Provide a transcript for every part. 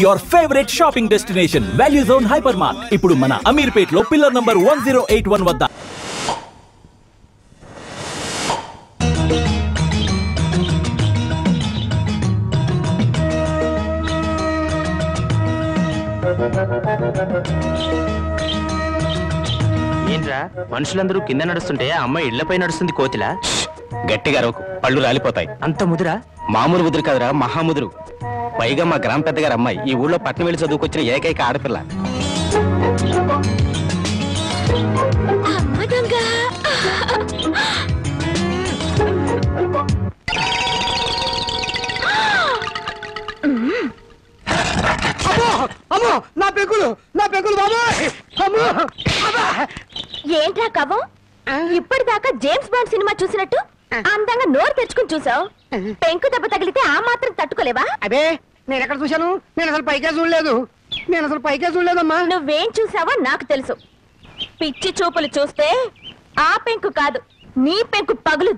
your favorite shopping destination, Value Zone Hypermart. ఇప్పుడు మన అమీర్పేట్ లో పిల్లర్ నంబర్ 1081 వద్ద. ఏంట్రా మనుషులందరూ కింద నడుస్తుంటే అమ్మాయి ఇళ్లపై నడుస్తుంది కోతిలా? గట్టిగా అరవకు, పళ్ళు రాలిపోతాయి. అంత ముదురా? మామూలు ముదురు కాదురా, మహాముదురు. పైగా మా గ్రామ పెద్దగారు అమ్మాయి ఈ ఊళ్ళో పట్నం వెళ్ళి చదువుకొచ్చిన ఏకైక ఆడపిల్ల. నా పెగులు బాబాయ్! ఏంట్రా కవ్వం, ఇప్పటిదాకా జేమ్స్ బాండ్ సినిమా చూసినట్టు అందంగా నోరు తెచ్చుకుని చూసావు. పెంకు దెబ్బ తగిలితే ఆ మాత్రం తట్టుకోలేవా? అదే నేను ఎక్కడ చూశాను? నేను అసలు పైకే చూడలేదమ్మా. నువ్వేం చూసావో నాకు తెలుసు. పిచ్చి చూపులు చూస్తే ఆ పెంకు కాదు, నీ పెంకు పగులు.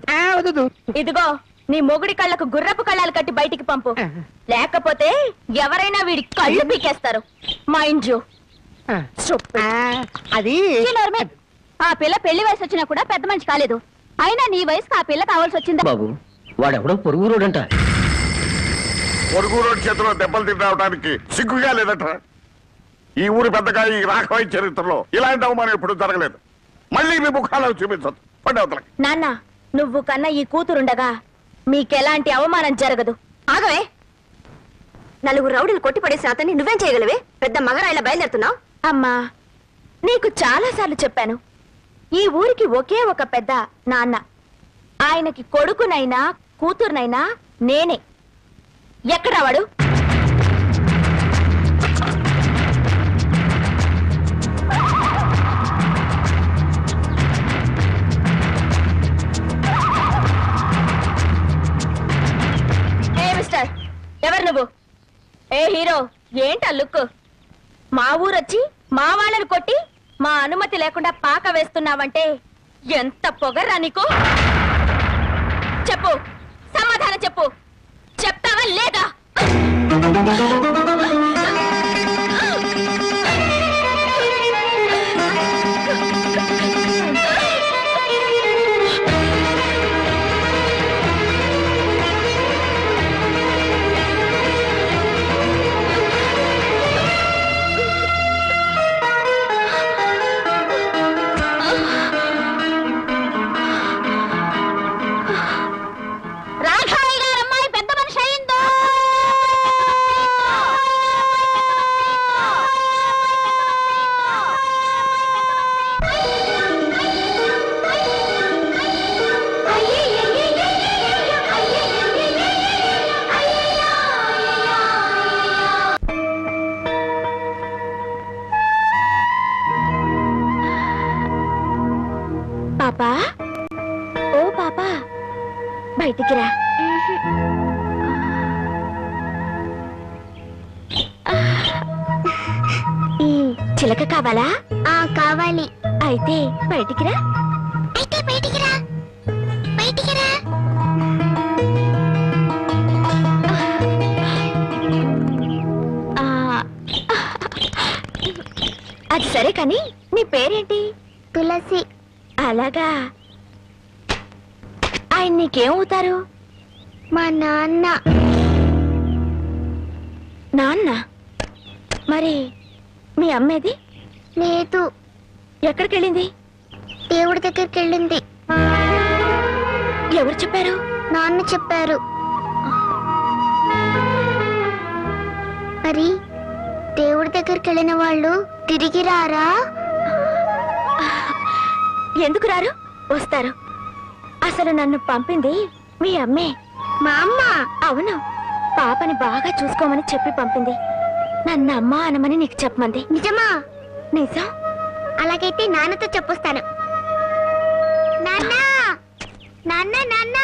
ఇదిగో నీ మొగుడి కళ్ళకు గుర్రపు కళ్ళాలు కట్టి బయటికి పంపు, లేకపోతే ఎవరైనా వీడి కళ్ళు పీకేస్తారు. Mind you. అది ఆ పిల్ల పెళ్లి వయసు వచ్చినా కూడా పెద్ద మనిషి కాలేదు. అయినా నీ వయసుకు ఆ పిల్ల కావాల్సి వచ్చిందా? బాబు వాడెవడో పొరుగు రోడంట. పొరుగు రోడ్ చేతిలో దెబ్బలు తినడానికి సిగ్గుగా లేదట. ఈ ఊరి పెద్దగా ఈ రాఘవయ్య చరిత్రలో ఇలాంటి అవమానం ఎప్పుడు జరగలేదు. మళ్ళీ మీ ముఖాలను చూపించదు. పండవతలకి నాన్న, నువ్వు కన్నా ఈ కూతురుండగా మీకెలాంటి అవమానం జరగదు. ఆగవే, నలుగురు రౌడీలు కొట్టిపడేసిన అతన్ని నువ్వేం చేయగలవే? పెద్ద మగరాయిలా బయలుదేరుతున్నావు. అమ్మా, నీకు చాలా సార్లు చెప్పాను, ఈ ఊరికి ఒకే ఒక పెద్ద నాన్న. ఆయనకి కొడుకునైనా కూతురునైనా నేనే. ఎక్కడా వాడు? మిస్టర్, ఎవరు నువ్వు? ఏ హీరో, ఏంటా లుక్? మా ఊరొచ్చి మా వాళ్ళని కొట్టి మా అనుమతి లేకుండా పాక వేస్తున్నావంటే ఎంత పొగర్రా నీకు? చెప్పు, సమాధానం చెప్పు. చెప్తావా లేదా? పాపా, ఓ పాపా, బయటికి రా. ఈ చిలక కావాలా? కావాలి. అయితే బయటికి రా. అది సరే కాని నీ పేరేంటి? తులసి. అలాగా. ఆయన నీకేమవుతారు? మా నాన్న. నాన్న? మరి మీ అమ్మేది? లేదు. ఎక్కడికి వెళ్ళింది? దేవుడి దగ్గరికి వెళ్ళింది. ఎవరు చెప్పారు? నాన్న చెప్పారు. మరి దేవుడి దగ్గరికి వెళ్ళిన వాళ్ళు తిరిగి రారా? ఎందుకు రారు? వస్తారు. అసలు నన్ను పంపింది మీ అమ్మే. మా అమ్మ? అవును, పాపని బాగా చూసుకోమని చెప్పి పంపింది. నన్ను అమ్మ అనమని నీకు చెప్పమంది. నిజమా? నిజం. అలాగైతే నాన్నతో చెప్పొస్తాను. నాన్న, నాన్న, నాన్న,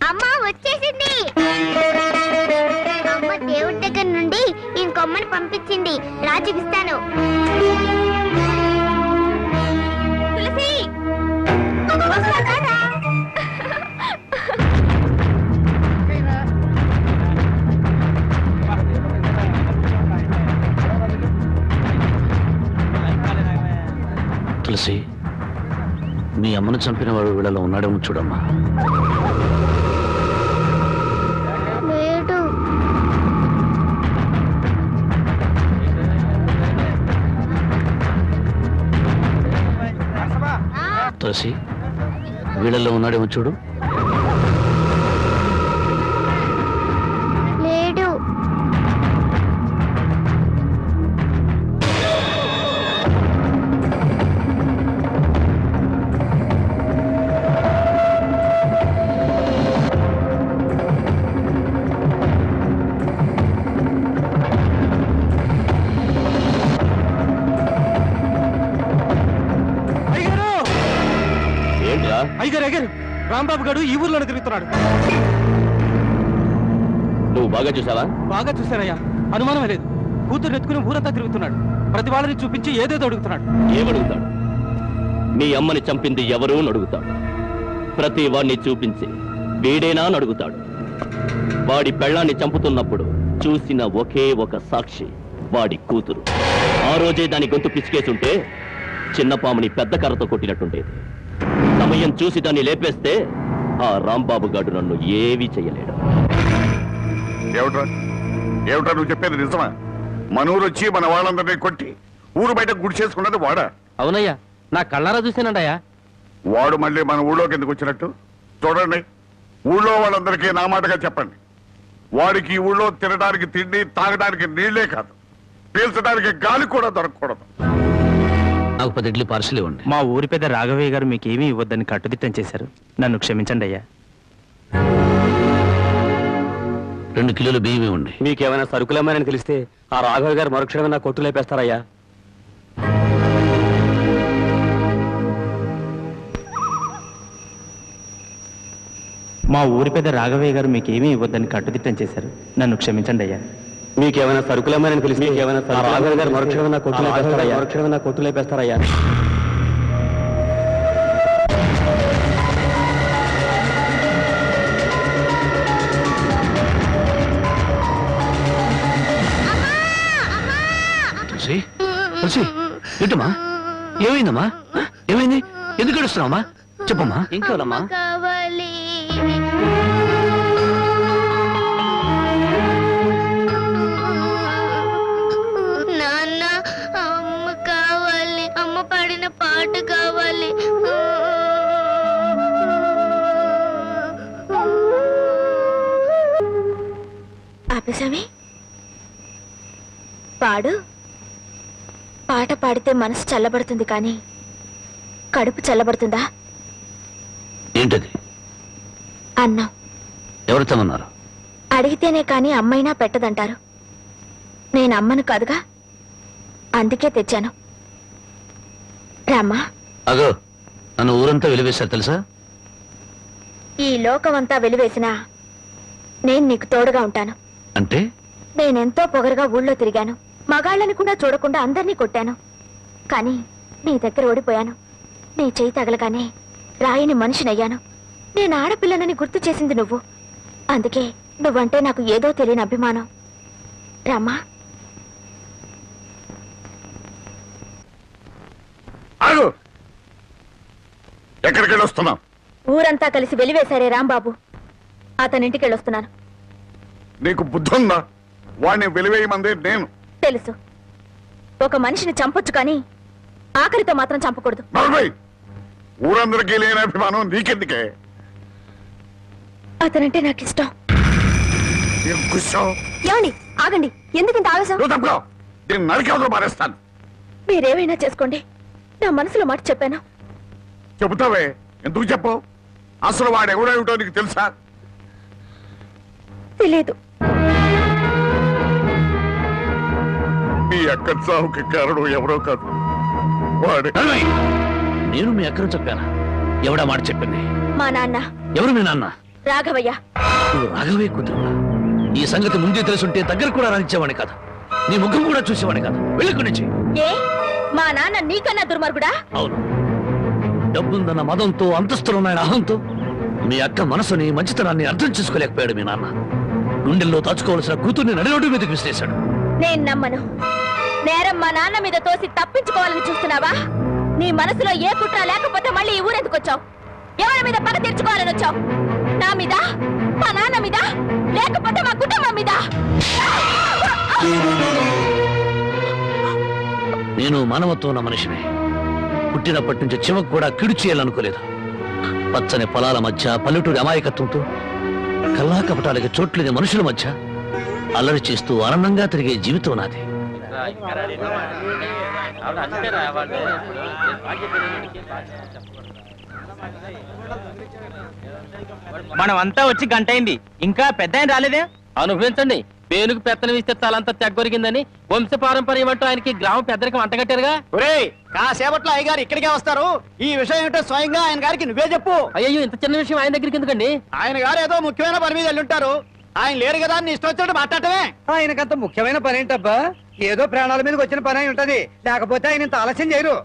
అమ్మ వచ్చేసింది. అమ్మ దేవుడి దగ్గర నుండి ఇంకొమ్మని పంపించింది. రాజుకిస్తాను. తులసి, తులసి, మీ అమ్మను చంపిన వాడు వీళ్ళలో ఉన్నాడేమో చూడమ్మా. తులసి, వీళ్ళల్లో ఉన్నాడేమో చూడు. అయ్యగారు రాంబాబు గారు ఈ ఊర్లోనే తిరుగుతున్నాడు. నువ్వు బాగా చూసావా? బాగా చూశారయ్యా, అనుమానమే లేదు. కూతురు ఎత్తుకుని ఊరంతా తిరుగుతున్నాడు. ప్రతి వాళ్ళని చూపించి ఏదేదో అడుగుతున్నాడు. ఏమడుగుతాడు? మీ అమ్మని చంపింది ఎవరు అని అడుగుతాడు. ప్రతి వాడిని చూపించి వీడేనా అని అడుగుతాడు. వాడి పెళ్ళాన్ని చంపుతున్నప్పుడు చూసిన ఒకే ఒక సాక్షి వాడి కూతురు. ఆ రోజే దాని గొంతు పిసికేసుంటే చిన్నపాముని పెద్ద కర్రతో కొట్టినట్టుండేది. సమయం చూసి దాన్ని లేపేస్తే ఆ రాంబాబు గారు నన్ను ఏమీ చెయ్యలేడు. ఏమిట్రా నువ్వు చెప్పేది నిజమా? మన ఊరు వచ్చి మన వాళ్ళందరినీ కొట్టి ఊరు బయట గుడి చేసుకున్నది వాడా? అవునయ్యా, నా కళ్ళారా చూసానండయ్యా. వాడు మళ్ళీ మన ఊళ్ళోకి ఎందుకు వచ్చినట్టు? చూడండి, ఊళ్ళో వాళ్ళందరికీ నా మాటగా చెప్పండి, వాడికి ఈ ఊళ్ళో తినడానికి తిండి, తాగడానికి నీళ్లే కాదు, పీల్చడానికి గాలి కూడా దొరకకూడదు. నాకు 10 ఇడ్లీ పార్సల్ ఇవ్వండి. మా ఊరి పెద్ద రాఘవయ్య గారు మీకేమీ ఇవ్వద్దని కట్టుదిట్టం చేశారు. నన్ను క్షమించండి అయ్యా. 2 కిలోలు బియ్యం ఇవ్వండి. మీకేమైనా సరుకులమ్మని తెలిస్తే ఆ రాఘవయ్య గారు మరుక్షణమే నా కొట్టు లేపేస్తారయ్యా. మా ఊరి పెద్ద రాఘవయ్య గారు మీకేమీ ఇవ్వద్దని కట్టుదిట్టం చేశారు. నన్ను క్షమించండి అయ్యా. మీకేమైనా సరుకులమ్మని తెలిస్తే రాఘవయ్య గారు మరుక్షణమే నా కొట్టు లేపేస్తారయ్యా. ఏంటమ్మా, ఏమైందమ్మా? ఏమైంది? ఎందుకు ఏడుస్తున్నావమ్మా? చెప్పమ్మా. ఇంకోనమ్మా కావాలి. నాన్న, అమ్మ కావాలి. అమ్మ పాడిన పాట కావాలి. ఆపేసామి, పాడు. పాట పాడితే మనసు చల్లబడుతుంది కానీ కడుపు చల్లబడుతుందా? ఏంటది? అన్నం. ఎవరితోమన్నారు? అడిగితేనే కానీ అమ్మైనా పెట్టదంటారు. నేను అమ్మను కాదుగా, అందుకే తెచ్చాను. రామ్మా. అగో, నన్ను ఊరంతా వెలివేశారు తెలుసా? ఈ లోకమంతా వెలివేసినా నేను నీకు తోడుగా ఉంటాను. అంటే? నేనెంతో పొగరుగా ఊళ్ళో తిరిగాను. మగాళ్ళని కూడా చూడకుండా అందరినీ కొట్టాను. కానీ నీ దగ్గర ఓడిపోయాను. నీ చేయి తగలగానే రాయిని మనిషినయ్యాను. నేను ఆడపిల్లనని గుర్తు చేసింది నువ్వు. అందుకే నువ్వంటే నాకు ఏదో తెలియని అభిమానం. రామ్మా. ఎక్కడికి వెళ్ళొస్తున్నావు? ఊరంతా కలిసి వెలివేశారే రాంబాబు, అతనింటికి వెళ్ళొస్తున్నాను. నీకు బుద్ధుందా? వాడిని వెలివేయమందే నేను. తెలుసు, ఒక మనిషిని చంపొచ్చు కానీ ఆఖరితో మాత్రం చంపకూడదు. ఊరందరికీ లేని అభిమానం నీకెందుకే? అతనంటే నాకు ఇష్టం. ఏమండి, ఆగండి. ఎందుకింత ఆవేశం? నరికాలో మారేస్తాను. మీరేమైనా చేసుకోండి, నా మనసులో మాట చెప్పాను. చెబుతావే, ఎందుకు చెప్పవు? అసలు వాడు ఎవడేమిటో నీకు తెలుసా? తెలీదు. మీ అక్క చావుకి కారణం ఎవరో కాదు, వాడే. నేను మీ అక్కను చెప్పానా? ఎవడా మాట చెప్పింది? మా నాన్న. ఎవరు మీ నాన్న? రాఘవయ్య. నువ్వు రాఘవయ్య కూతురు. ఈ సంగతి ముందే తెలుసుంటే దగ్గర కూడా రానిచ్చేవాడిని కాదు, నీ ముఖం కూడా చూసేవాడిని కాదు. వెళ్ళకు నుంచి. ఏ, మా నాన్న నీకన్నా దుర్మార్గుడా? అవును, డబ్బుందన్న మదంతో, అంతస్తులున్నాయన అహంతో మీ అక్క మనసుని, మంచితనాన్ని అర్థం చేసుకోలేకపోయాడు మీ నాన్న. గుండెల్లో దాచుకోవాల్సిన కూతుర్ని నడిరోడ్డు మీదకి విసిరేశాడు. నేను నమ్మను. నేరం మా నాన్న మీద తోసి తప్పించుకోవాలని చూస్తున్నావా? నీ మనసులో ఏ కుట్ర లేకపోతే మళ్ళీ ఈ ఊరెందుకు వచ్చావు? ఎవరి మీద పగ తీర్చుకోవాలని వచ్చావు? నా మీద, మా నాన్న మీద, లేకపోతే మా కుటుంబం మీద? నేను మానవత్వం ఉన్న మనిషిని. పుట్టినప్పటి నుంచి చివకు కూడా కిడు చేయాలనుకోలేదు. పచ్చని పొలాల మధ్య పల్లెటూరి అమాయకత్వంతో కల్లా కపటాలకి చోట్లేని మనుషుల మధ్య అల్లరి చేస్తూ ఆనందంగా తిరిగే జీవితం నాది. మనం అంతా వచ్చి గంట అయింది, ఇంకా పెద్ద ఆయన రాలేదే? అనుభవించండి. పేనుకు పెత్తనం ఇస్తే తలంతా తెగ్గొరిగిందని వంశ పారంపర్యం అంటూ ఆయనకి గ్రామ పెద్దరికి వంటగట్టారుగా. కాసేపట్లో అయ్యగారు ఇక్కడికే వస్తారు. ఈ విషయం ఏంటో స్వయంగా ఆయన గారికి నువ్వే చెప్పు. అయ్యో, ఇంత చిన్న విషయం ఆయన దగ్గరికి ఎందుకండి? ఆయన గారు ఏదో ముఖ్యమైన పని మీద వెళ్ళుంటారు. ఆయన లేరు కదా అని ఇష్టం వచ్చినట్టు మాట్లాడటమే. ఆయనకంత ముఖ్యమైన పని ఏంటబ్బా? ఏదో ప్రాణాల మీదకి వచ్చిన పని అయి ఉంటది, లేకపోతే ఆయన ఇంత ఆలస్యం చేయరు.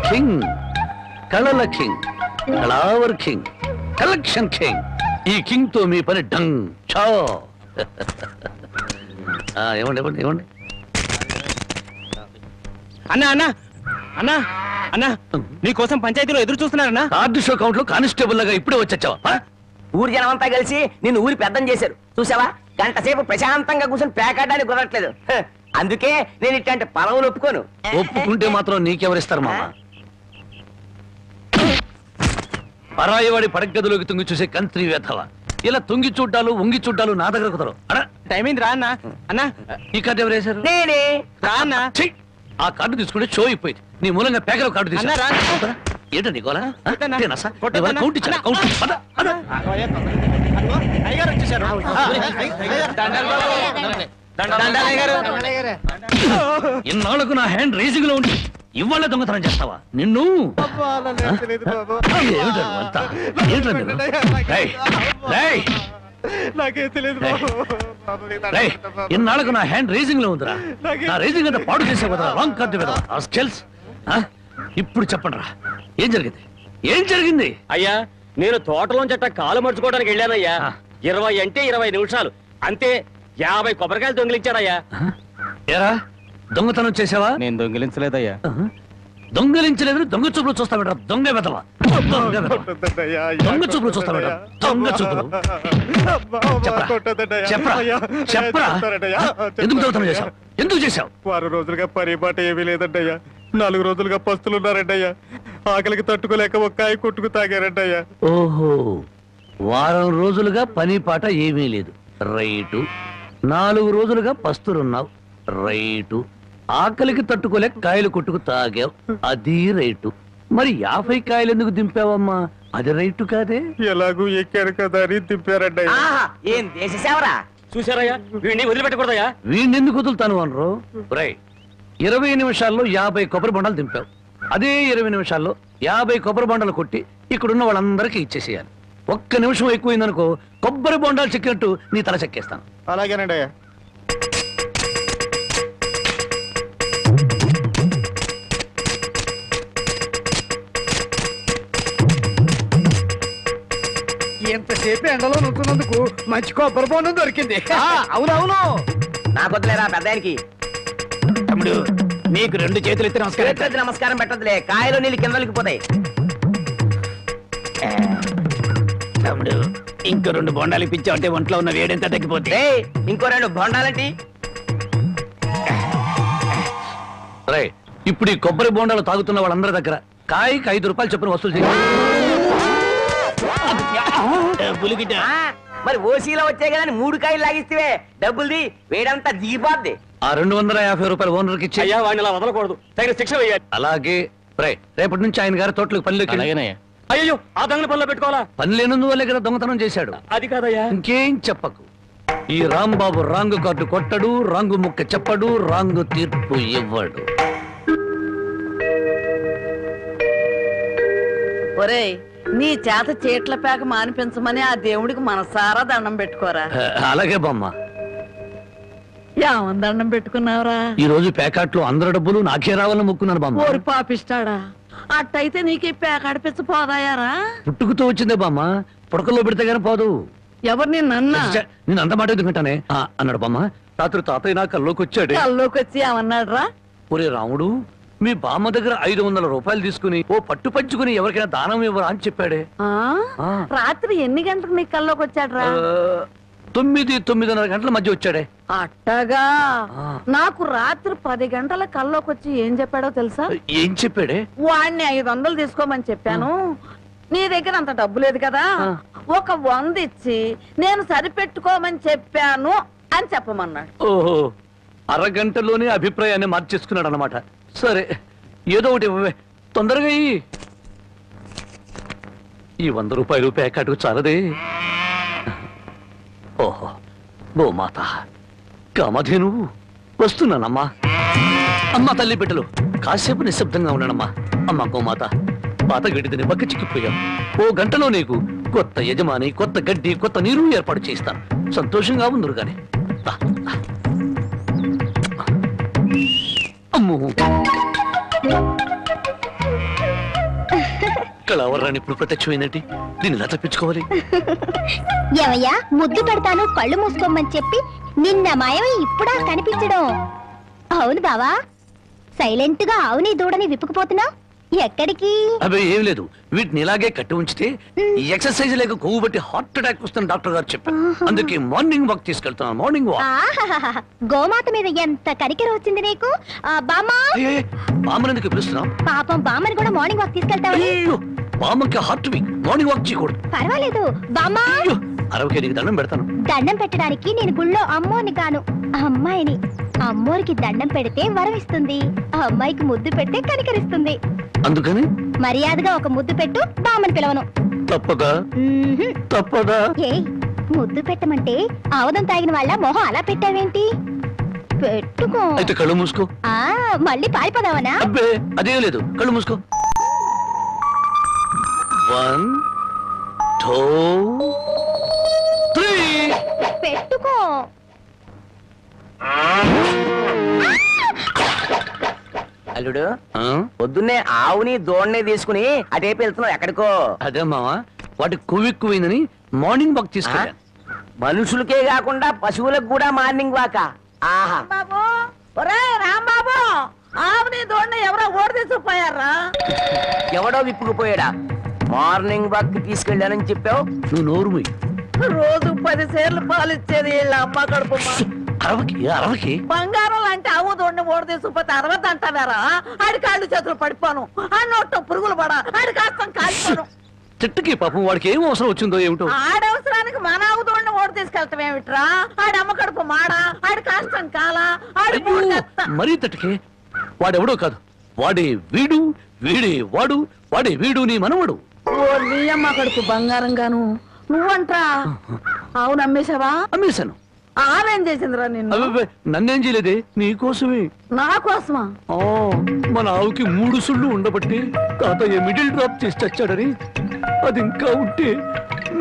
కింగ్, కళల కింగ్, కళావర్ కింగ్, కలెక్షన్ కింగ్. ఈ కింగ్ తో మీ పని డంగ్ చో. ఇవ్వండి ఇవ్వండి ఇవ్వండి. అన్నా అన్నా అన్నా అన్నా, నీకోసం పంచాయతీలో ఎదురు చూస్తున్నారన్నా. కార్డు షో కౌంట్ లో కానిస్టేబుల్ లాగా ఇప్పుడే వచ్చావా? ఊరి జనం అంతా కలిసి నిన్ను ఊరి పెద్దం చేశారు చూసావా? గంట సేపు ప్రశాంతంగా కూర్చొని పేకాడడానికి కుదరట్లేదు. అందుకే నేను ఇట్లాంటి పొలవులు ఒప్పుకోను. ఒప్పుకుంటే మాత్రం నీకెవరిస్తారు మామ? పరాయివాడి పడగదిలోకి తుంగి చూసే కంత్రి వేధవ. ఇలా తుంగి చూడ్డాలు ఉంగి చూడ్డాలు నా దగ్గర కుదరవు. టైం అయింది రా అన్నా. అన్నా, ఈ కార్డు ఎవరు వేశారు? నేనే. రా అన్నా. ఛీ! ఆ కార్డు తీసుకుంటే షో అయిపోయింది. నీ మూలంగా పేకల కార్డు అన్నా, తీసుకున్నా. రా. ఏంటో నీకోలా? కొట్టన్నా. కౌంట్ కౌంట్ ఇచ్చాను. కౌంట్ పద, పద. అయ్యగారు వచ్చేసారు. దండాలు అయ్యగారు. ఇన్నాళ్లకు నా హ్యాండ్ రేసింగ్ లో ఉండి ఇవాళ దొంగతనం చేస్తావా? నిన్ను ఇన్నాళ్లకు నా హ్యాండ్ రేసింగ్ లో ఉందిరా. నా రేసింగ్ అంతా పాడు చేసే కదా రాంగ్ కార్డు కదా. ఇప్పుడు చెప్పండి రా, ఏం జరిగింది? ఏం జరిగింది? అయ్యా, నేను తోటలోంచట కాలు మర్చుకోవడానికి వెళ్ళానయ్యా. 20 అంటే 20 నిమిషాలు అంతే. 50 కొబ్బరికాయలు దొంగిలించాడయ్యా. ఏరా, దొంగతనం చేసావా? నేను దొంగిలించలేదయ్యా. దొంగలించలేదు, దొంగ చూపులు చూస్తా బెటర్. దొంగ వెదవా, దొంగ చూపులు చూస్తా బెటర్. దొంగ చూపులు. చెప్పరా చెప్పరా, ఎందుకు దొంగతనం చేశావు? ఎందుకు చేశావు? 6 రోజులుగా పరిపాట ఏమీ లేదంటయ్యా. 4 రోజులుగా పస్తులున్నారంటయ్యా. ఆకలికి తట్టుకోలేక ఒక్కాయ కొట్టుకు తాగారంటయ్యా. ఓహో, వారం రోజులుగా పని పాట ఏమీ లేదు. రైటు. 4 రోజులుగా పస్తులున్నావు. రైటు. ఆకలికి తట్టుకోలేక కాయలు కొట్టుకు తాగావు. అది రైటు. మరి 50 కాయలు ఎందుకు దింపావమ్మా? అది రైటు కాదే. ఎలాగూ ఎక్కారు కదా అని దింపారంటయ్యా. ఏం దేశ సేవరా? చూసారయ్యా, వీడిని వదిలిపెట్టకూడదయ్యా. వీణెందుకు వదులుతాను అనరు? రై, 20 నిమిషాల్లో 50 కొబ్బరి బొండాలు దింపావు. అదే 20 నిమిషాల్లో 50 కొబ్బరి బొండాలు కొట్టి ఇక్కడున్న వాళ్ళందరికీ ఇచ్చేసేయాలి. 1 నిమిషం ఎక్కువైందనుకో కొబ్బరి బొండాలు చెక్కినట్టు నీ తల చెక్కేస్తాను. అలాగేనండి అయ్యా. ఎంతసేపు ఎండలో నుంచున్నందుకు మంచి కొబ్బరి బొండం దొరికింది. అవునవును. నాకొద్దులేరా పెద్ద ఆయనకి. తమ్ముడు, నీకు 2 చేతులు ఎత్తి నమస్కారం. నమస్కారం పెట్టదులే, కాయలు నీళ్ళు కిందలకి పోతాయి. తమ్ముడు, ఇంకో 2 బొండాలు ఇప్పించావు అంటే ఒంట్లో ఉన్న వేడెంత తగ్గిపోతే. ఇంకో 2 బొండాలంటి. రై, ఇప్పుడు ఈ కొబ్బరి బొండాలు తాగుతున్న వాళ్ళందరి దగ్గర కాయకి 5 రూపాయలు చొప్పున వసూలు చేయాలి. మరి ఓసీలో వచ్చాయి కదా 3 కాయలు లాగిస్తే డబ్బుల్ది వేడంతా దిగిపోద్ది. ఆ 250 రూపాయలు ఓనర్కి ఇచ్చి. అయ్యా, వాడిని అలా వదలకూడదు, తగిన శిక్ష వేయాలి. అలాగే. రై, రేపటి నుంచి ఆయన గారి తోటలకు పనిలోకి. అయ్యో, ఆ దొంగల పనిలో పెట్టుకోవాలా? పని లేనందువల్లే కదా దొంగతనం చేశాడు. అది కాదయ్యా. ఇంకేం చెప్పకు. ఈ రాంబాబు రాంగు కార్డు కొట్టడు, రాంగు ముక్క చెప్పడు, రాంగు తీర్పు ఇవ్వడు. ఒరేయ్, నీ చేత చీట్ల పేక మానిపించమని ఆ దేవుడికి మనసారా దండం పెట్టుకోరా. అలాగే బామ్మ. ఏమని దండం పెట్టుకున్నావురా? ఈ రోజు ప్యాకెట్లో అందరి డబ్బులు నాకే రావాలని మొక్కున్నాను బామ్మ. ఓరి పాపిస్తాడా, అట్టయితే నీకు ఈ పేకాడ పిచ్చ పోదాయారా? పుట్టుకుతో వచ్చిందే బామ్మ, పుడకల్లో పెడితే గానీ పోదు. ఎవరు నిన్న నేను అంత మాట ఎందుకంటానే అన్నాడు బామ్మ. రాత్రి తాతయ్య నా కల్లోకి వచ్చాడు. కల్లోకి వచ్చి ఏమన్నాడు రా? ఒరే రాముడు, మీ బామ్మ దగ్గర 500 రూపాయలు తీసుకుని ఓ పట్టు పంచుకుని ఎవరికైనా దానం ఇవ్వరా అని చెప్పాడే. రాత్రి ఎన్ని గంటలకు నీ కల్లోకి వచ్చాడు రా? 9-9:30 గంటల మధ్య వచ్చాడే. అట్టగా నాకు రాత్రి 10 గంటల కల్లోకి వచ్చి ఏం చెప్పాడో తెలుసా? ఏం చెప్పాడే? వాడిని 500 తీసుకోమని చెప్పాను. నీ దగ్గర అంత డబ్బు లేదు కదా, ఒక 100 ఇచ్చి నేను సరిపెట్టుకోమని చెప్పాను అని చెప్పమన్నాడు. ఓహో, అరగంటలోనే అభిప్రాయాన్ని మార్చేసుకున్నాడు అనమాట. సరే, ఏదో ఒకటి ఇవ్వవే, తొందరగా ఈ 100 రూపాయలు ప్యాకెట్కు చాలదే. ఓహో, గోమాత కామధేను వస్తున్నానమ్మా. అమ్మ తల్లి బిడ్డలు కాసేపు నిశ్శబ్దంగా ఉన్నానమ్మా. అమ్మ గోమాత, పాత గడ్డిని పక్క చిక్కిపోయాం. ఓ గంటలో నీకు కొత్త యజమాని, కొత్త గడ్డి, కొత్త నీరు ఏర్పాటు చేస్తాను. సంతోషంగా ఉందరు గాని. అమ్మో, కళావరాన్ని ఇప్పుడు ప్రత్యక్షమైందంటే దీన్ని ఎలా తప్పించుకోవాలి? ఏమయ్యా, ముద్దు పెడతాను కళ్ళు మూసుకోమని చెప్పి నిన్న మాయమై ఇప్పుడా కనిపించడం? అవును బావా, సైలెంట్ గా ఆవుని దూడని విప్పుకుపోతున్నావు, ఎక్కడికి? అవి ఏం లేదు, వీటిని ఇలాగే కట్టి ఉంచితే ఈ ఎక్సర్సైజ్ లేక కొవ్వు బట్టి హార్ట్ అటాక్ వస్తుంది డాక్టర్ గారు చెప్పారు. అందుకే మార్నింగ్ వాక్ తీసుకెళ్తున్నాను. Morning walk. గోమాత మీద ఎంత కనికెర వచ్చింది నీకు? బామ్మా, బామ్మని ఎందుకు పిలుస్తున్నావు? పాపం బామ్మని కూడా మార్నింగ్ వాక్ తీసుకెళ్తావు. బామ్మకి హార్ట్ వీక్, మార్నింగ్ వాక్ చేయకూడదు. పర్వాలేదు బామ్మా, అరవకే నీకు దండం పెడతాను. దండం పెట్టడానికి నేను గుళ్ళో అమ్మోని కాను, అమ్మాయిని. అమ్మోరికి దండం పెడితే వరం ఇస్తుంది, ఆ అమ్మాయికి ముద్దు పెడితే కనికరిస్తుంది. అందుకని మర్యాదగా ఒక ముద్దు పెట్టు, బామ్మని పిలవను. తప్పదా? తప్పదా? ఏయ్, ముద్దు పెట్టమంటే ఆవదం తాగిన వాళ్ళ మొహం అలా పెట్టావేంటి? పెట్టుకో. అయితే కళ్ళు మూసుకో. మళ్ళీ పారిపోదావనా? అబ్బే, అదేం లేదు, కళ్ళు మూసుకో. 1 2 3. పెట్టుకో. అల్లుడు, పొద్దున్నే ఆవుని దోణ్ణి తీసుకుని అటేపు వెళ్తున్నావు, ఎక్కడికో? అదే మావా, వాటి కొవ్వెక్కువైందని మార్నింగ్ వాక్ తీసుకెళ్ళాను. మనుషులకే కాకుండా పశువులకు కూడా మార్నింగ్ వాక? ఆహా. బాబు, ఒరే రాంబాబు, ఆవుని దోణ్ణి ఎవరో ఓడి తీసుకుపోయారా? ఎవడో విప్పుకుపోయాడా? మార్నింగ్ వాక్ తీసుకెళ్ళానని చెప్పావు. నువ్వు నోరు మూయి. రోజు 10 సేర్లు పాలిచ్చేది వీళ్ళ అమ్మ కడుపు. అరవకి బంగారం లాంటి ఆవు దోడిని ఓడి తీసుకుపోతే 60 అంటావారా? ఆడి కాళ్ళు చేతులు పడిపోను, ఆ నోట్లో పురుగులు పడ, ఆడి కాస్తం కాలిపోను. చెట్టుకి పాపం వాడికి ఏం అవసరం వచ్చిందో ఏమిటో. ఆడవసరానికి మన ఆవు దోడిని ఓడి తీసుకెళ్తాం ఏమిట్రా? ఆడి అమ్మ కడుపు మాడా, ఆడి కాస్తం కాలా, ఆడి మరీ తట్టుకే. వాడెవడో కాదు, వాడే వీడు, వీడే వాడు, వాడే వీడు నీ మనవడు. ఓ నీ అమ్మ కడుపు బంగారం గాను. నువ్వంట్రా ఆవును అమ్మేశావా? అమ్మేశాను. ఆవేం చేసిందిరా నిన్ను? నన్నేం చేయలేదే, నీకోసమే. నా కోసమా? మన ఆవుకి 3 సుళ్ళు ఉండబట్టి తాతయ్య మిడిల్ డ్రాప్ చేసి చచ్చాడని, అది ఇంకా ఉంటే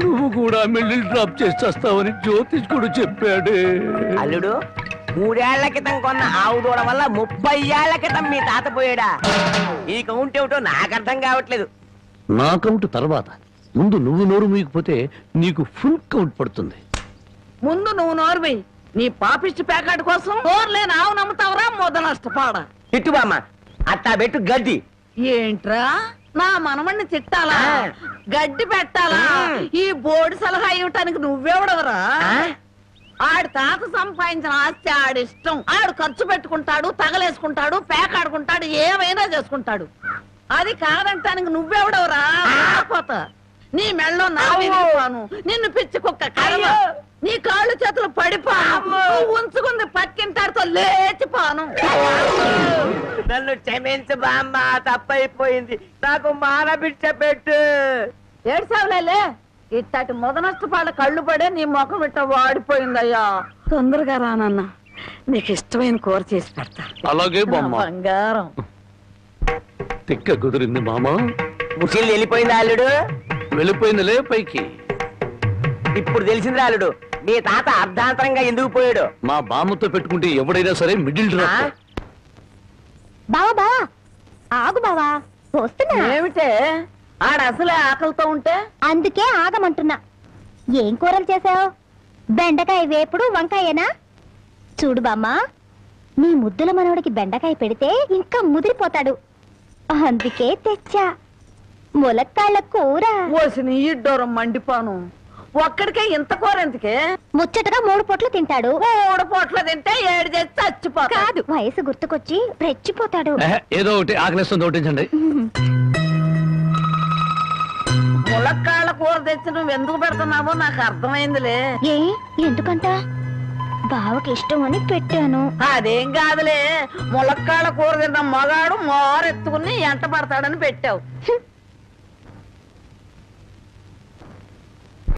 నువ్వు కూడా మిడిల్ డ్రాప్ చేసి చేస్తావని జ్యోతిష్కుడు చెప్పాడే. అల్లుడు, 3 ఏళ్ల క్రితం కొన్న ఆవు దూడ వల్ల 30 ఏళ్ల క్రితం మీ తాత పోయాడా? ఈ కౌంట్ ఏమిటో నాకు అర్థం కావట్లేదు. నా కౌంట్ తర్వాత, ముందు నువ్వు నోరు మూయకపోతే నీకు ఫుల్ కౌంట్ పడుతుంది. ముందు నువ్వు నోరువి. నీ పాపిష్టి ప్యాకెట్ కోసం నోరులేని ఆవు నమ్ముతావరా? మొద నష్టపాడ. తిట్టు బామ్మ, అట్టా పెట్టు గడ్డి. ఏంట్రా, నా మనమణ్ణి తిట్టాలా, గడ్డి పెట్టాలా? ఈ బోర్డు సలహా ఇవ్వటానికి నువ్వెవడవరా? ఆడి తాత సంపాదించిన ఆస్తి ఆడిష్టం. ఆడు ఖర్చు పెట్టుకుంటాడు, తగలేసుకుంటాడు, పేకాడుకుంటాడు, ఏమైనా చేసుకుంటాడు. అది కాదంటానికి నువ్వెవడవరా? నీ మెళ్ళో నా విరిగిపోను, నిన్ను పిచ్చి కుక్క కర్మ, నీ కాళ్ళు చేతులు పడిపోను, ఉంచుకుంది పక్కింటాడుతో లేచిపోను. నన్ను క్షమించు బామ్మ, తప్పైపోయింది. నాకు మానబిడ్డ పెట్టు. ఏడ్సావులే, ఇట్టటి మొద నష్టపాళ్ళ కళ్ళు పడే నీ ముఖం ఇట్ట వాడిపోయిందయ్యా. తొందరగా రానన్నా, నీకు ఇష్టమైన కూర చేసి పెడతా. అలాగే బామ్మ. బంగారం తిక్క కుదిరింది మామ. ముసిల్ వెళ్ళిపోయింది అల్లుడు. వెళ్ళిపోయిందిలే పైకి. ఇప్పుడు తెలిసిందిరా అల్లుడు, మీ తాత అర్ధాంతరంగా ఎందుకు పోయాడు. మా బామ్మతో పెట్టుకుంటే ఎవడైనా సరే మిడిల్ డ్రాప్. బావా బావా, ఆగు బావా, వస్తున్నా. ఏమిటే ఆడ అసలే ఆకలితో ఉంటే? అందుకే ఆగమంటున్నా. ఏం కూరలు చేసావు? బెండకాయ వేపుడు, వంకాయేనా? చూడు బామ్మా, నీ ముద్దుల మనవడికి బెండకాయ పెడితే ఇంకా ముదిరిపోతాడు. అందుకే తెచ్చా ములక్కాళ్ళ కూర. ఓసిని ఇడ్డోరం మండిపాను. ఒక్కడికే ఇంత కూర ఎందుకే? ముచ్చటగా 3 పూట్లు తింటాడు. 3 పూట్ల తింటే 7 చేసి చచ్చిపోతాడు. కాదు, వయసు గుర్తుకొచ్చి రెచ్చిపోతాడు. ఏదో ఒకటి ఆకలిస్తుంది ఒకటించండి. ములక్కాళ్ళ కూర తెచ్చి నువ్వు ఎందుకు పెడుతున్నావో నాకు అర్థమైందిలే. ఏ ఎందుకంట? బావకి ఇష్టం అని పెట్టాను. అదేం కాదులే, ములక్కాళ్ళ కూర తిన్న మగాడు మోరెత్తుకుని ఎంట పడతాడని పెట్టావు.